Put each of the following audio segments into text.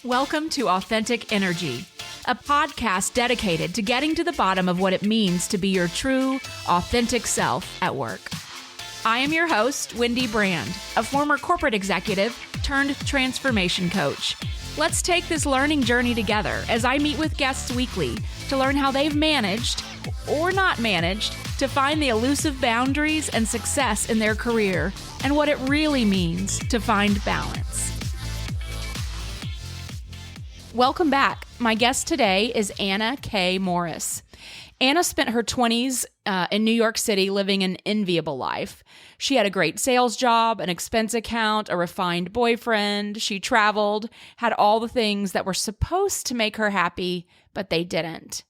Welcome to Authentic Energy, a podcast dedicated to getting to the bottom of what it means to be your true, authentic self at work. I am your host, Wendy Brand, a former corporate executive turned transformation coach. Let's take this learning journey together as I meet with guests weekly to learn how they've managed, or not managed, to find the elusive boundaries and success in their career and what it really means to find balance. Welcome back. My guest today is Anna K. Morris. Anna spent her 20s in New York City living an enviable life. She had a great sales job, an expense account, a refined boyfriend. She traveled, had all the things that were supposed to make her happy, but they didn't.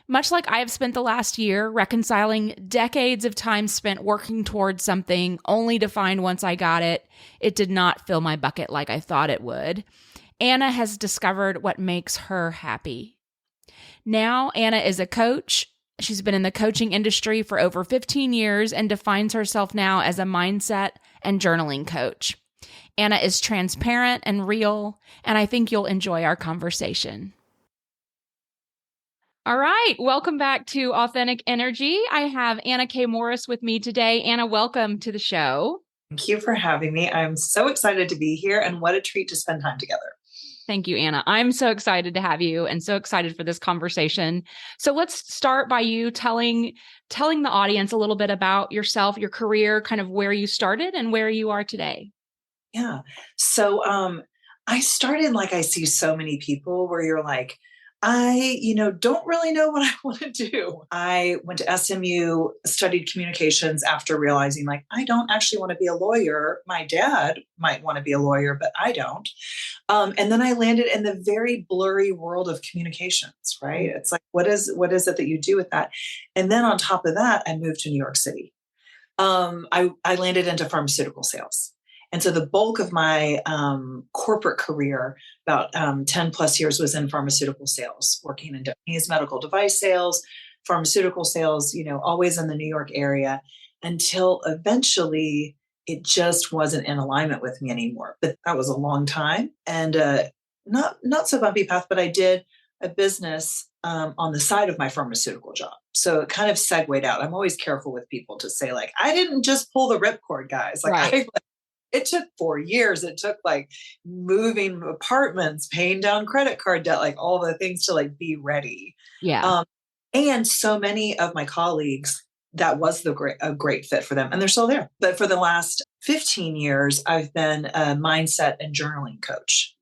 Much like I have spent the last year reconciling decades of time spent working towards something only to find once I got it, it did not fill my bucket like I thought it would. Anna has discovered what makes her happy. Now, Anna is a coach. She's been in the coaching industry for over 15 years and defines herself now as a mindset and journaling coach. Anna is transparent and real, and I think you'll enjoy our conversation. All right. Welcome back to Authentic Energy. I have Anna K. Morris with me today. Anna, welcome to the show. Thank you for having me. I'm so excited to be here, and what a treat to spend time together. Thank you, Anna. I'm so excited to have you and so excited for this conversation. So let's start by you telling the audience a little bit about yourself, your career, kind of where you started and where you are today. Yeah. So I started like I see so many people where you're like, I don't really know what I want to do. I went to SMU, studied communications after realizing like, I don't actually want to be a lawyer. My dad might want to be a lawyer, but I don't. And then I landed in the very blurry world of communications, right? It's like, what is it that you do with that? And then on top of that, I moved to New York City. I landed into pharmaceutical sales. And so the bulk of my corporate career, about 10 plus years, was in pharmaceutical sales, working in Japanese medical device sales, pharmaceutical sales, always in the New York area, until eventually it just wasn't in alignment with me anymore. But that was a long time and not so bumpy path, but I did a business on the side of my pharmaceutical job. So it kind of segued out. I'm always careful with people to say like, I didn't just pull the ripcord, guys. Like right. It took 4 years. It took like moving apartments, paying down credit card debt, like all the things to like be ready. Yeah. And so many of my colleagues, that was a great fit for them. And they're still there. But for the last 15 years, I've been a mindset and journaling coach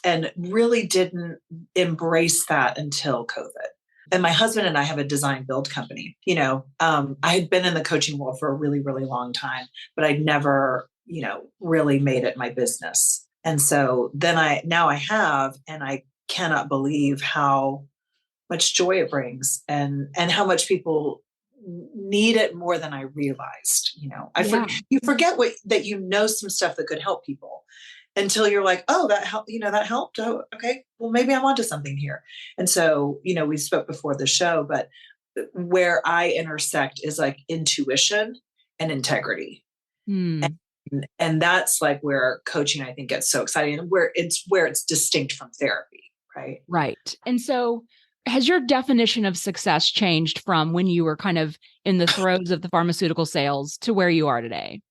and really didn't embrace that until COVID. And my husband and I have a design build company. I had been in the coaching world for a really, really long time, but I'd never really made it my business. And so then now I have, and I cannot believe how much joy it brings and how much people need it more than I realized. You forget that some stuff that could help people until you're like, oh, that helped, that helped. Oh, okay. Well, maybe I'm onto something here. And so, we spoke before the show, but where I intersect is like intuition and integrity. And that's like where coaching, I think, gets so exciting and where it's distinct from therapy. Right. Right. And so has your definition of success changed from when you were kind of in the throes of the pharmaceutical sales to where you are today?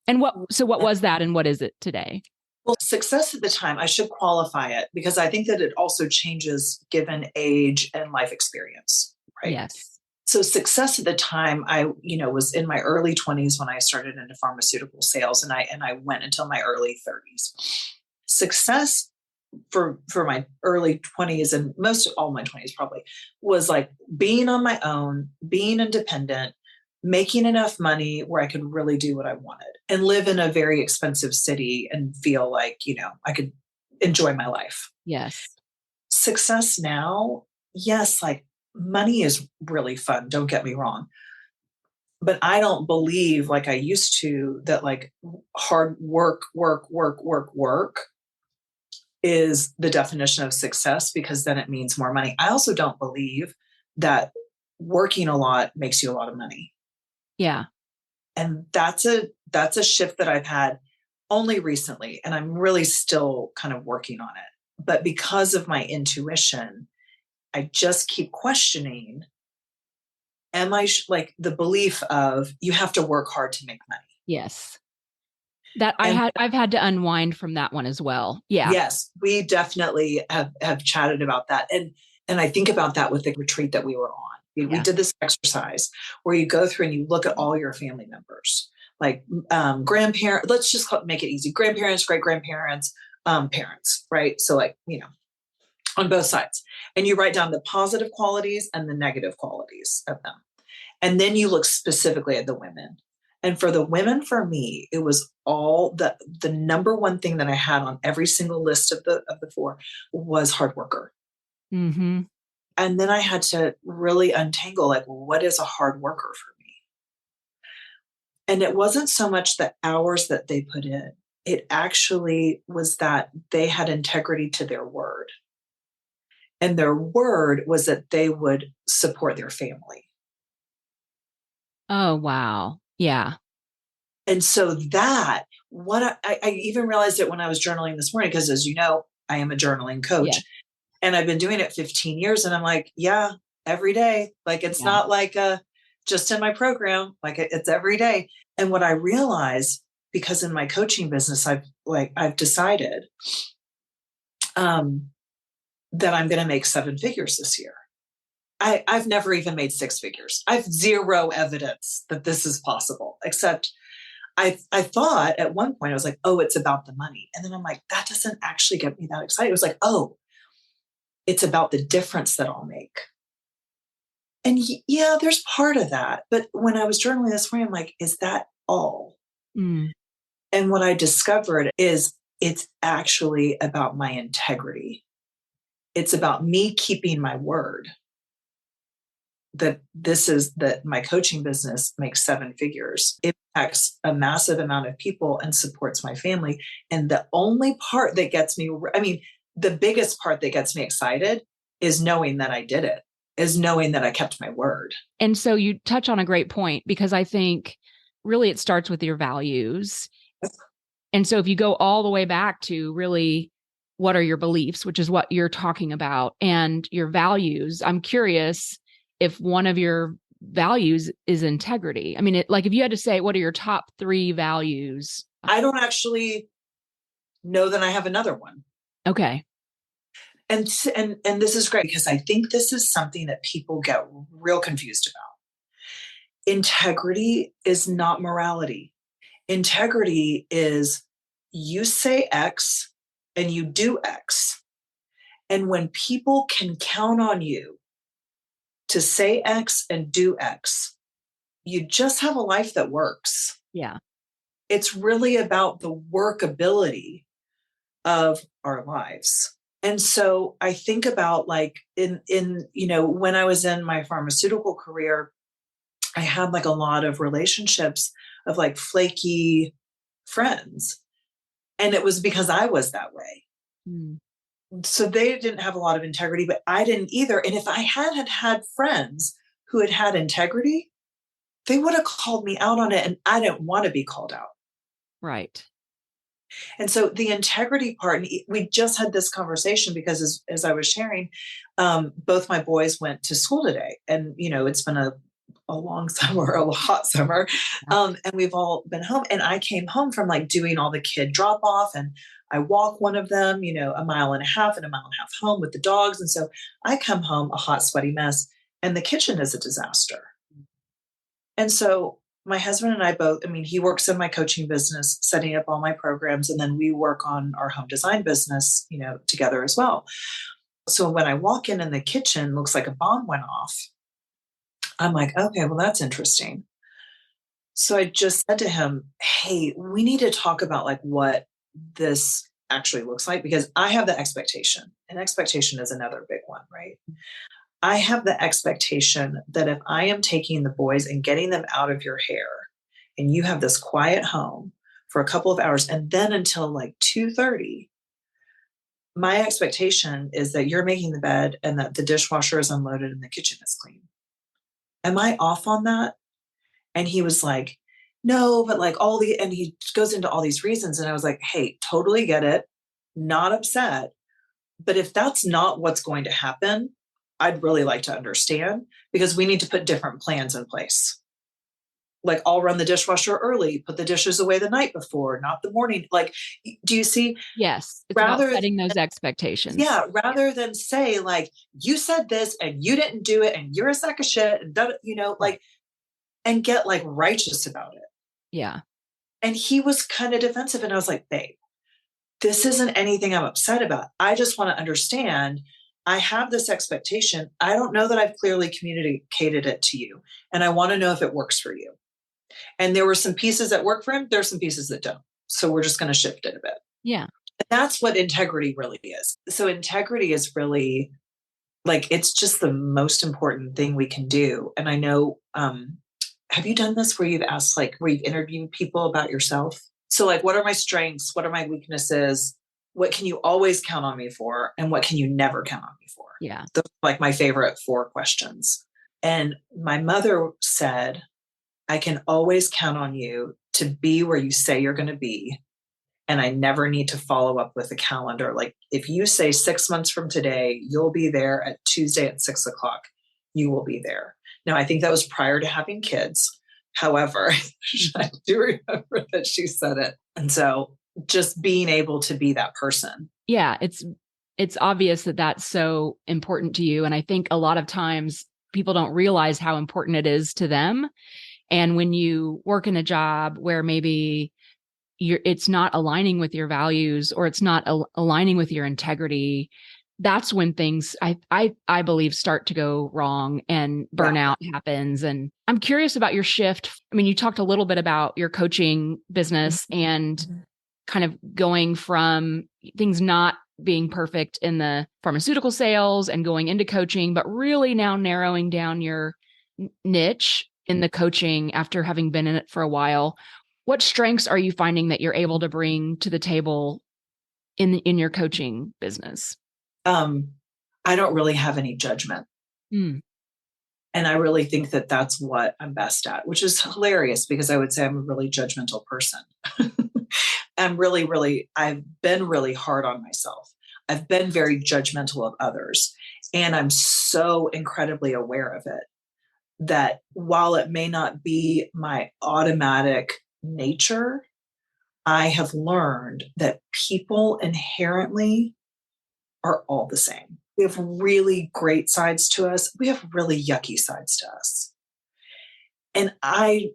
And what was that and what is it today? Well, success at the time, I should qualify it because I think that it also changes given age and life experience. Right. Yes. So success at the time, I, was in my early 20s when I started into pharmaceutical sales, and I went until my early 30s. Success for my early 20s and most of all my 20s probably was like being on my own, being independent, making enough money where I could really do what I wanted and live in a very expensive city and feel like, I could enjoy my life. Yes. Success now, yes, like money is really fun. Don't get me wrong. But I don't believe like I used to that like hard work is the definition of success because then it means more money. I also don't believe that working a lot makes you a lot of money. Yeah. And that's a shift that I've had only recently. And I'm really still kind of working on it. But because of my intuition, I just keep questioning, am I like the belief of you have to work hard to make money? Yes. That And I've had to unwind from that one as well. Yeah. yes, we definitely have chatted about that. And I think about that with the retreat that we were on. We Yeah. did this exercise where you go through and you look at all your family members, like grandparents, let's just make it easy. Grandparents, great grandparents, parents, right? So like, on both sides. And you write down the positive qualities and the negative qualities of them. And then you look specifically at the women. And for the women, for me, it was all the number one thing that I had on every single list of the four was hard worker. Mm-hmm. And then I had to really untangle, like, what is a hard worker for me? And it wasn't so much the hours that they put in. It actually was that they had integrity to their word. And their word was that they would support their family. Oh, wow. Yeah. And so that, what I even realized it when I was journaling this morning, because as you know, I am a journaling Yeah. coach and I've been doing it 15 years. And I'm like, yeah, every day. Like, it's Yeah. not like just in my program, like it's every day. And what I realized, because in my coaching business, I've decided that I'm going to make 7 figures this year. I've never even made 6 figures. I have zero evidence that this is possible, except I thought at one point, I was like, oh, it's about the money. And then I'm like, that doesn't actually get me that excited. It was like, oh, it's about the difference that I'll make. And yeah, there's part of that. But when I was journaling this morning, I'm like, is that all? Mm. And what I discovered is it's actually about my integrity. It's about me keeping my word. That my coaching business makes 7 figures. It impacts a massive amount of people and supports my family. And the only part that gets me, I mean, the biggest part that gets me excited is knowing that I did it, is knowing that I kept my word. And so you touch on a great point, because I think really it starts with your values. And so if you go all the way back to really what are your beliefs, which is what you're talking about, and your values, I'm curious if one of your values is integrity. I mean, like if you had to say, what are your top 3 values? I don't actually know that I have another one. Okay. And this is great, because I think this is something that people get real confused about. Integrity is not morality. Integrity is you say X and you do X. And when people can count on you to say X and do X, you just have a life that works. Yeah. It's really about the workability of our lives. And so I think about, like, in when I was in my pharmaceutical career, I had like a lot of relationships of like flaky friends. And it was because I was that way. Mm. So they didn't have a lot of integrity, but I didn't either. And if I had friends who had integrity, they would have called me out on it. And I didn't want to be called out. Right. And so the integrity part, and we just had this conversation because as I was sharing, both my boys went to school today. And, it's been a long summer, a hot summer. And we've all been home. And I came home from like doing all the kid drop off, and I walk one of them, 1.5 miles and a mile and a half home with the dogs. And so I come home a hot, sweaty mess, and the kitchen is a disaster. And so my husband and I both, he works in my coaching business, setting up all my programs. And then we work on our home design business, together as well. So when I walk in the kitchen, looks like a bomb went off. I'm like, okay, well, that's interesting. So I just said to him, hey, we need to talk about like what this actually looks like, because I have the expectation, and expectation is another big one, right? I have the expectation that if I am taking the boys and getting them out of your hair, and you have this quiet home for a couple of hours, and then until like 2:30, my expectation is that you're making the bed and that the dishwasher is unloaded and the kitchen is clean. Am I off on that? And he was like, no, but like and he goes into all these reasons. And I was like, hey, totally get it. Not upset. But if that's not what's going to happen, I'd really like to understand, because we need to put different plans in place. Like, I'll run the dishwasher early, put the dishes away the night before, not the morning. Like, do you see? Yes. It's about Rather, setting those expectations. yeah, rather than say like, you said this and you didn't do it and you're a sack of shit and Right. like, and get like righteous about it. Yeah. And he was kind of defensive, and I was like, babe, this isn't anything I'm upset about. I just want to understand. I have this expectation. I don't know that I've clearly communicated it to you. And I want to know if it works for you. And there were some pieces that work for him. There's some pieces that don't. So we're just going to shift it a bit. Yeah. And that's what integrity really is. So integrity is really like, it's just the most important thing we can do. And I know, have you done this where you've asked, like, where you've interviewed people about yourself? So, like, what are my strengths? What are my weaknesses? What can you always count on me for? And what can you never count on me for? Yeah. Those are like my favorite 4 questions. And my mother said, I can always count on you to be where you say you're going to be. And I never need to follow up with a calendar. Like, if you say 6 months from today, you'll be there at Tuesday at 6 o'clock, you will be there. Now, I think that was prior to having kids. However, I do remember that she said it. And so just being able to be that person. Yeah. It's obvious that that's so important to you. And I think a lot of times people don't realize how important it is to them. And when you work in a job where maybe it's not aligning with your values, or it's not aligning with your integrity, that's when things I believe start to go wrong and burnout happens. And I'm curious about your shift. I mean, you talked a little bit about your coaching business and kind of going from things not being perfect in the pharmaceutical sales and going into coaching, but really now narrowing down your niche in the coaching after having been in it for a while. What strengths are you finding that you're able to bring to the table in your coaching business? I don't really have any judgment. Mm. And I really think that that's what I'm best at, which is hilarious because I would say I'm a really judgmental person. I've been really hard on myself. I've been very judgmental of others. And I'm so incredibly aware of it that while it may not be my automatic nature, I have learned that people inherently are all the same. We have really great sides to us. We have really yucky sides to us. And I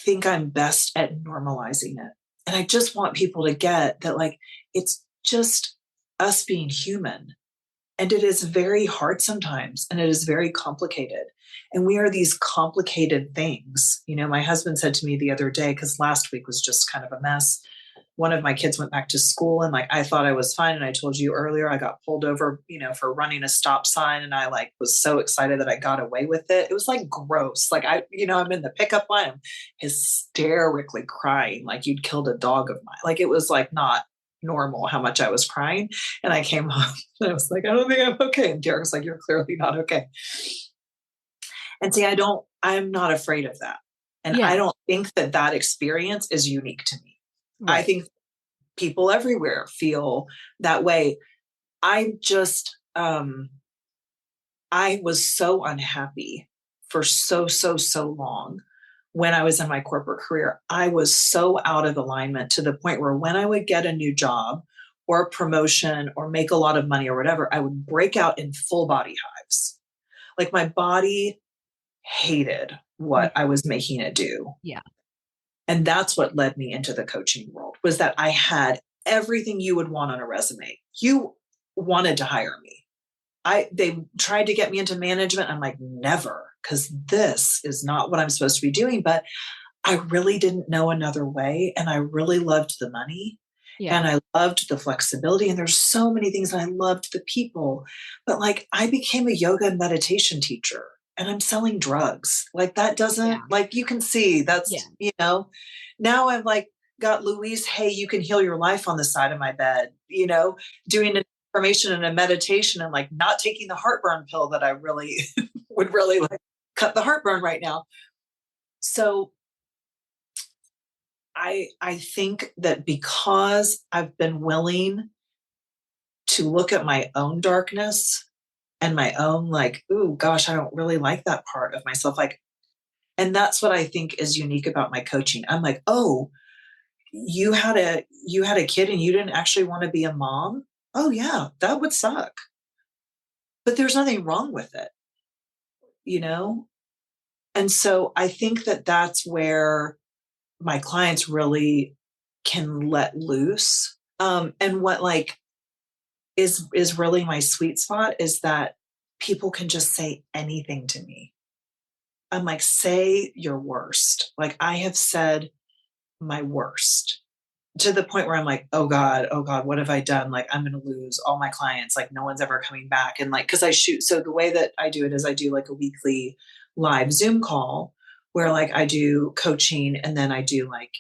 think I'm best at normalizing it. And I just want people to get that, like, it's just us being human. And it is very hard sometimes, and it is very complicated. And we are these complicated things. My husband said to me the other day, because last week was just kind of a mess. One of my kids went back to school, and like, I thought I was fine. And I told you earlier, I got pulled over, for running a stop sign. And I like was so excited that I got away with it. It was like gross. Like, I'm in the pickup line, I'm hysterically crying. Like you'd killed a dog of mine. Like, it was like not normal how much I was crying. And I came home and I was like, I don't think I'm okay. And Derek was like, you're clearly not okay. And see, I'm not afraid of that. And Yeah. I don't think that experience is unique to me. Right. I think people everywhere feel that way. I just, I was so unhappy for so long when I was in my corporate career. I was so out of alignment to the point where when I would get a new job or a promotion or make a lot of money or whatever, I would break out in full body hives. Like my body hated what I was making it do. Yeah. And that's what led me into the coaching world, was that I had everything you would want on a resume. You wanted to hire me. They tried to get me into management. I'm like, never, because this is not what I'm supposed to be doing. But I really didn't know another way. And I really loved the money. Yeah. And I loved the flexibility. And there's so many things. And I loved the people. But like, I became a yoga and meditation teacher, and I'm selling drugs. Like, that doesn't, like, you can see that's, now I'm like, got Louise, hey, you can heal your life on the side of my bed, doing an affirmation and a meditation, and like not taking the heartburn pill that I really would really like cut the heartburn right now. So I think that because I've been willing to look at my own darkness and my own, like, ooh, gosh, I don't really like that part of myself. Like, and that's what I think is unique about my coaching. I'm like, oh, you had a kid and you didn't actually want to be a mom. Oh yeah, that would suck. But there's nothing wrong with it, you know? And so I think that that's where my clients really can let loose. And what like is really my sweet spot is that people can just say anything to me. I'm like, say your worst. Like I have said my worst to the point where I'm like, oh God, what have I done? Like, I'm going to lose all my clients. Like, no one's ever coming back. And like, cause I shoot. So the way that I do it is I do like a weekly live Zoom call where like I do coaching and then I do like,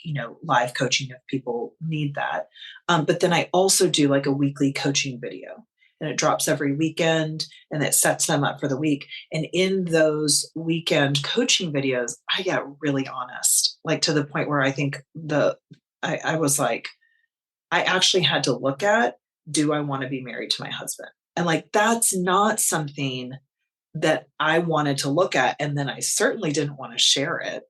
live coaching if people need that. But then I also do like a weekly coaching video and it drops every weekend and it sets them up for the week. And in those weekend coaching videos, I get really honest, like to the point where I think I was like, I actually had to look at, do I want to be married to my husband? And like, that's not something that I wanted to look at. And then I certainly didn't want to share it.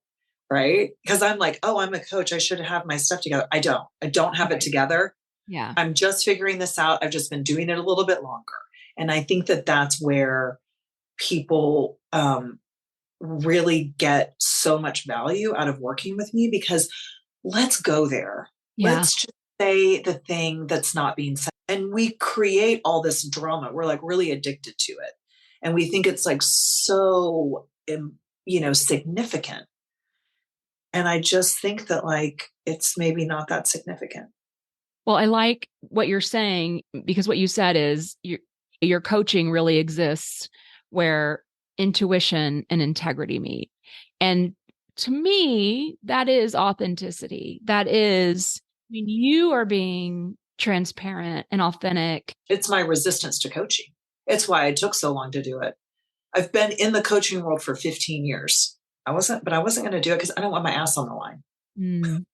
Right. Because I'm like, oh, I'm a coach. I should have my stuff together. I don't have it together. Yeah. I'm just figuring this out. I've just been doing it a little bit longer. And I think that that's where people really get so much value out of working with me because let's go there. Yeah. Let's just say the thing that's not being said. And we create all this drama. We're like really addicted to it. And we think it's like so, significant. And I just think that like, it's maybe not that significant. Well, I like what you're saying because what you said is your coaching really exists where intuition and integrity meet. And to me, that is authenticity. That is when you are being transparent and authentic. It's my resistance to coaching. It's why it took so long to do it. I've been in the coaching world for 15 years. I wasn't going to do it because I don't want my ass on the line. Mm.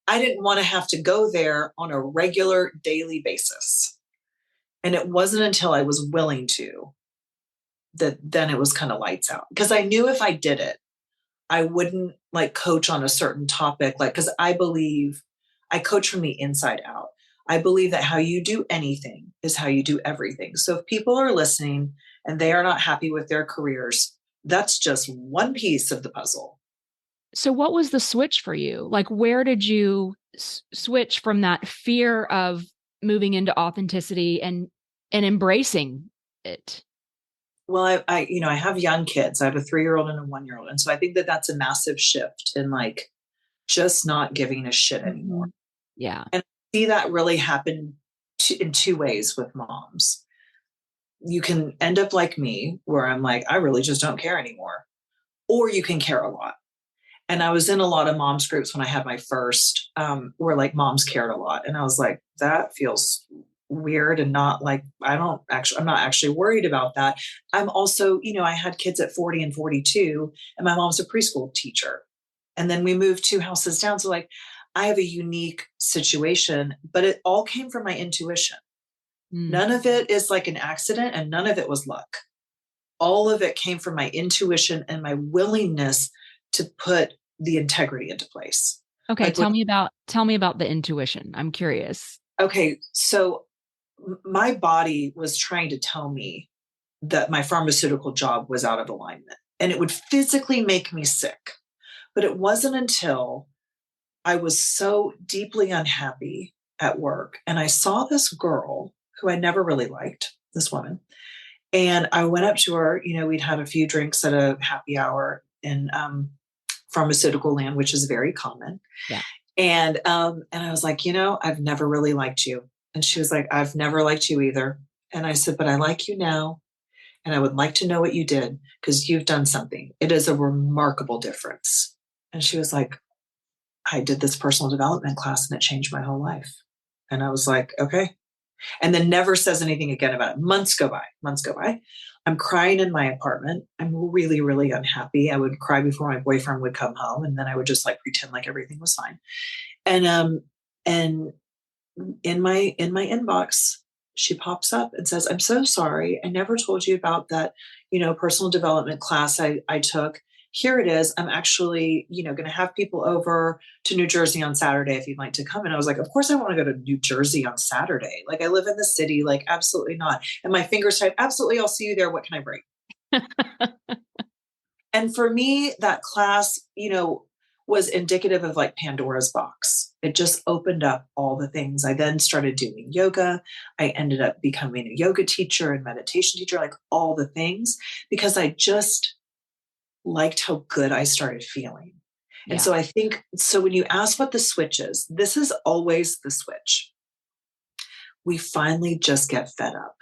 I didn't want to have to go there on a regular daily basis. And it wasn't until I was willing to that then it was kind of lights out. Because I knew if I did it, I wouldn't like coach on a certain topic. Like, because I believe I coach from the inside out. I believe that how you do anything is how you do everything. So if people are listening and they are not happy with their careers, that's just one piece of the puzzle. So what was the switch for you? Like, where did you switch from that fear of moving into authenticity and embracing it? Well, I have young kids. I have a 3-year-old and a 1-year-old. And so I think that that's a massive shift in like just not giving a shit anymore. Mm-hmm. Yeah. And I see that really happen in two ways with moms. You can end up like me, where I'm like, I really just don't care anymore. Or you can care a lot. And I was in a lot of moms groups when I had my first, where like moms cared a lot. And I was like, that feels weird and not like, I'm not actually worried about that. I'm also, I had kids at 40 and 42 and my mom's a preschool teacher. And then we moved 2 houses down. So like, I have a unique situation, but it all came from my intuition. None of it is like an accident and none of it was luck. All of it came from my intuition and my willingness to put the integrity into place. Okay, like tell me about the intuition. I'm curious. Okay, so my body was trying to tell me that my pharmaceutical job was out of alignment and it would physically make me sick. But it wasn't until I was so deeply unhappy at work and I saw this girl who I never really liked, this woman. And I went up to her, we'd had a few drinks at a happy hour in pharmaceutical land, which is very common. Yeah. And I was like, I've never really liked you. And she was like, I've never liked you either. And I said, but I like you now. And I would like to know what you did because you've done something. It is a remarkable difference. And she was like, I did this personal development class and it changed my whole life. And I was like, okay. And then never says anything again about it. Months go by. I'm crying in my apartment. I'm really, really unhappy. I would cry before my boyfriend would come home. And then I would just like pretend like everything was fine. And in my inbox, she pops up and says, I'm so sorry. I never told you about that, personal development class I took. Here it is. I'm actually, going to have people over to New Jersey on Saturday if you'd like to come. And I was like, of course I want to go to New Jersey on Saturday. Like, I live in the city, like, absolutely not. And my fingers type, absolutely, I'll see you there. What can I bring? And for me, that class, was indicative of like Pandora's box. It just opened up all the things. I then started doing yoga. I ended up becoming a yoga teacher and meditation teacher, like all the things, because I just liked how good I started feeling. And Yeah. so I think, so when you ask what the switch is, this is always the switch. We finally just get fed up.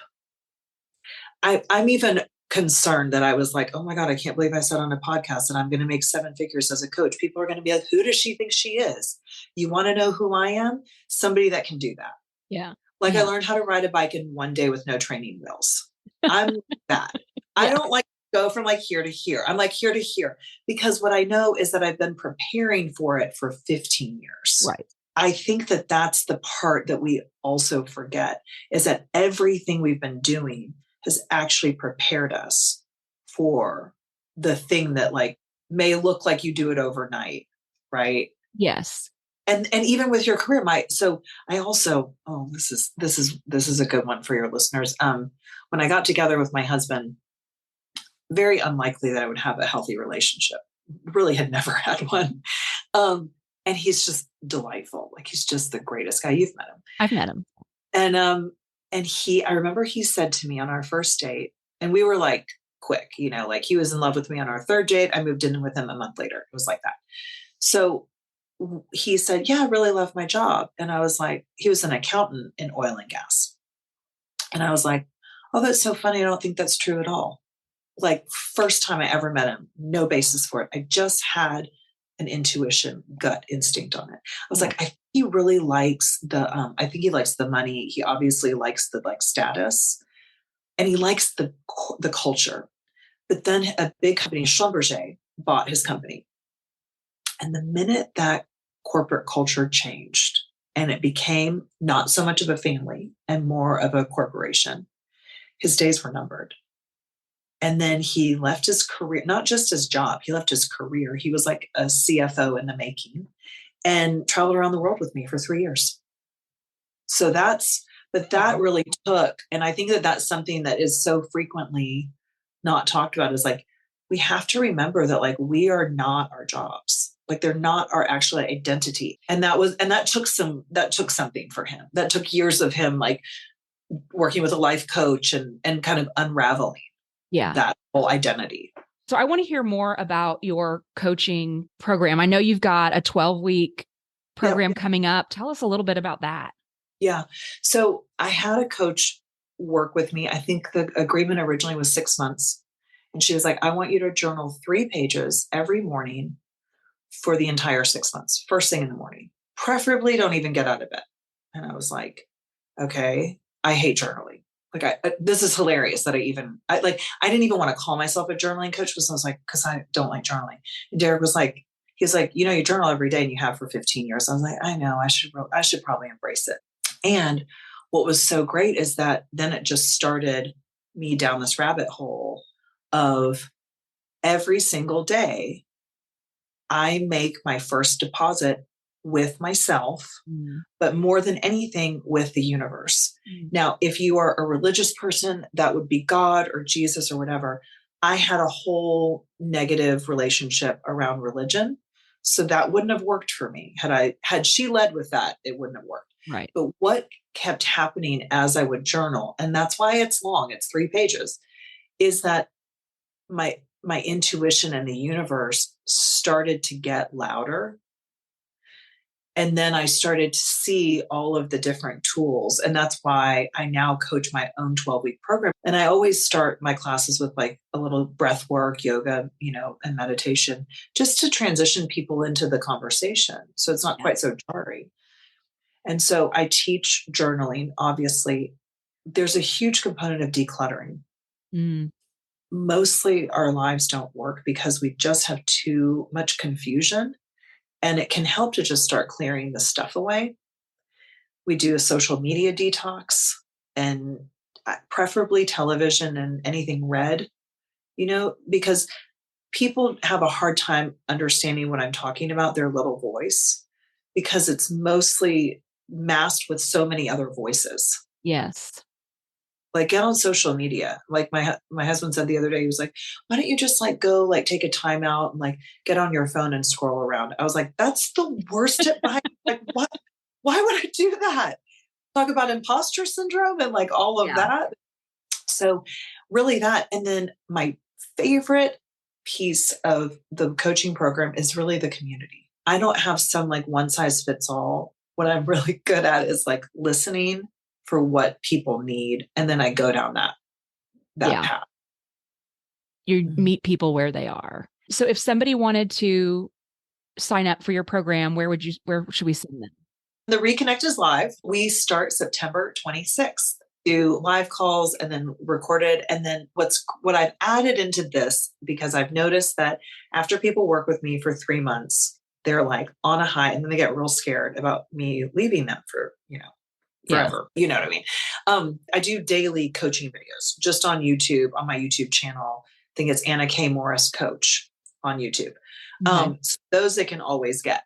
I'm even concerned that I was like, oh my God, I can't believe I said on a podcast that I'm going to make 7 figures as a coach. People are going to be like, who does she think she is? You want to know who I am? Somebody that can do that. Yeah. Like, yeah. I learned how to ride a bike in 1 day with no training wheels. I'm that. Yeah. I don't like go from like here to here. I'm like here to here, because what I know is that I've been preparing for it for 15 years. Right. I think that that's the part that we also forget, is that everything we've been doing has actually prepared us for the thing that like may look like you do it overnight. Right. Yes. And even with your career, so I also, this is a good one for your listeners. When I got together with my husband, very unlikely that I would have a healthy relationship. Really had never had one. And he's just delightful. Like, he's just the greatest guy. You've met him. I've met him. And I remember he said to me on our first date, and we were like quick, like he was in love with me on our 3rd date. I moved in with him a month later. It was like that. So he said, yeah, I really love my job. And I was like, he was an accountant in oil and gas. And I was like, oh, that's so funny. I don't think that's true at all. Like, first time I ever met him, no basis for it. I just had an intuition, gut instinct on it. I was like, he really likes I think he likes the money. He obviously likes the like status, and he likes the culture. But then a big company, Schlumberger, bought his company. And the minute that corporate culture changed and it became not so much of a family and more of a corporation, his days were numbered. And then he left his career, not just his job, he left his career. He was like a CFO in the making, and traveled around the world with me for 3 years. So that really took, and I think that that's something that is so frequently not talked about, is like, we have to remember that like we are not our jobs. Like, they're not our actual identity. And that took something for him. That took years of him like working with a life coach and kind of unraveling that whole identity. So I want to hear more about your coaching program. I know you've got a 12-week program coming up. Tell us a little bit about that. Yeah. So I had a coach work with me. I think the agreement originally was 6 months. And she was like, I want you to journal 3 pages every morning for the entire 6 months, first thing in the morning. Preferably don't even get out of bed. And I was like, okay, I hate journaling. Like, this is hilarious that I didn't even want to call myself a journaling coach, because I was like, because I don't like journaling. And Derek was like, he's like, you journal every day and you have for 15 years. I was like, I know, I should probably embrace it. And what was so great is that then it just started me down this rabbit hole of every single day, I make my first deposit with myself, but more than anything with the universe. Now, if you are a religious person, that would be God or Jesus or whatever. I had a whole negative relationship around religion. So that wouldn't have worked for me. Had she led with that, it wouldn't have worked. Right. But what kept happening as I would journal, and that's why it's long, it's 3 pages, is that my intuition and the universe started to get louder. And then I started to see all of the different tools. And that's why I now coach my own 12-week program. And I always start my classes with like a little breath work, yoga, and meditation, just to transition people into the conversation. So it's not quite so jarring. And so I teach journaling. Obviously, there's a huge component of decluttering. Mostly our lives don't work because we just have too much confusion. And it can help to just start clearing the stuff away. We do a social media detox. and preferably television and anything red, because people have a hard time understanding what I'm talking about, their little voice, because it's mostly masked with so many other voices. Yes. Like, get on social media. Like my husband said the other day, he was like, "Why don't you just go take a time out and get on your phone and scroll around?" I was like, "That's the worst tip behind." Like, what? Why would I do that? Talk about imposter syndrome and all of that. So really that, and then my favorite piece of the coaching program is really the community. I don't have some one size fits all. What I'm really good at is listening for what people need, and then I go down that path. You meet people where they are. So if somebody wanted to sign up for your program, where should we send them? The Reconnect is live. We start September 26th. Do live calls and then recorded. And then what I've added into this, because I've noticed that after people work with me for 3 months, they're on a high, and then they get real scared about me leaving them for, forever. You know what I mean? I do daily coaching videos just on YouTube, on my YouTube channel. I think it's Anna K. Morris Coach on YouTube. So those they can always get.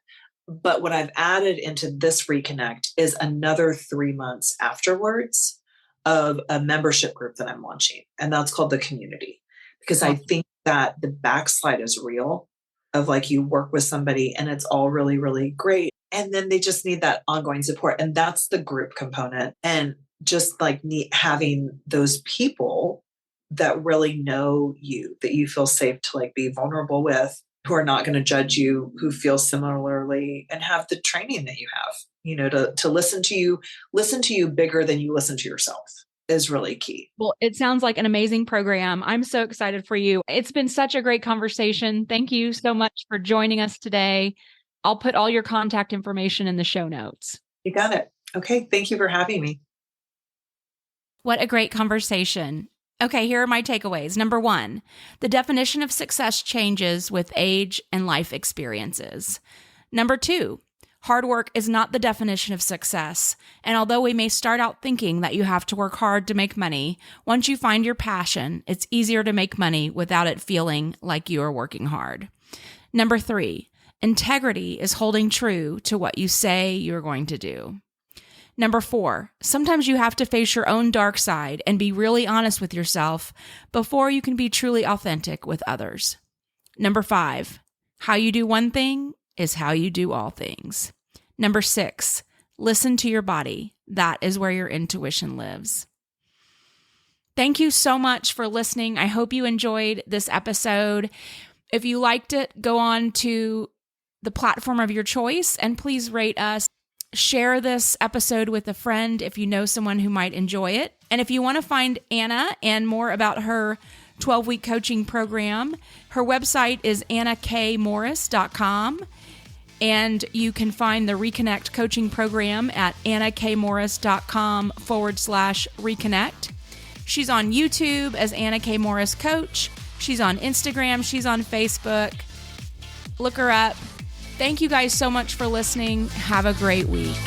But what I've added into this Reconnect is another 3 months afterwards of a membership group that I'm launching. And that's called the Community. Because I think that the backslide is real, of you work with somebody and it's all really, really great. And then they just need that ongoing support. And that's the group component. And just having those people that really know you, that you feel safe to be vulnerable with, who are not going to judge you, who feel similarly, and have the training that you have, to listen to you bigger than you listen to yourself is really key. Well, it sounds like an amazing program. I'm so excited for you. It's been such a great conversation. Thank you so much for joining us today. I'll put all your contact information in the show notes. You got it. Okay. Thank you for having me. What a great conversation. Okay, here are my takeaways. Number 1, the definition of success changes with age and life experiences. Number 2, hard work is not the definition of success. And although we may start out thinking that you have to work hard to make money, once you find your passion, it's easier to make money without it feeling like you are working hard. Number 3, integrity is holding true to what you say you're going to do. Number 4, sometimes you have to face your own dark side and be really honest with yourself before you can be truly authentic with others. Number 5, how you do one thing is how you do all things. Number 6, listen to your body. That is where your intuition lives. Thank you so much for listening. I hope you enjoyed this episode. If you liked it, go on to the platform of your choice and please rate us. Share this episode with a friend if you know someone who might enjoy it. And if you want to find Anna and more about her 12-week coaching program, her website is annakmorris.com. And you can find the Reconnect coaching program at annakmorris.com/reconnect. She's on YouTube as Anna K. Morris Coach. She's on Instagram. She's on Facebook. Look her up. Thank you guys so much for listening. Have a great week.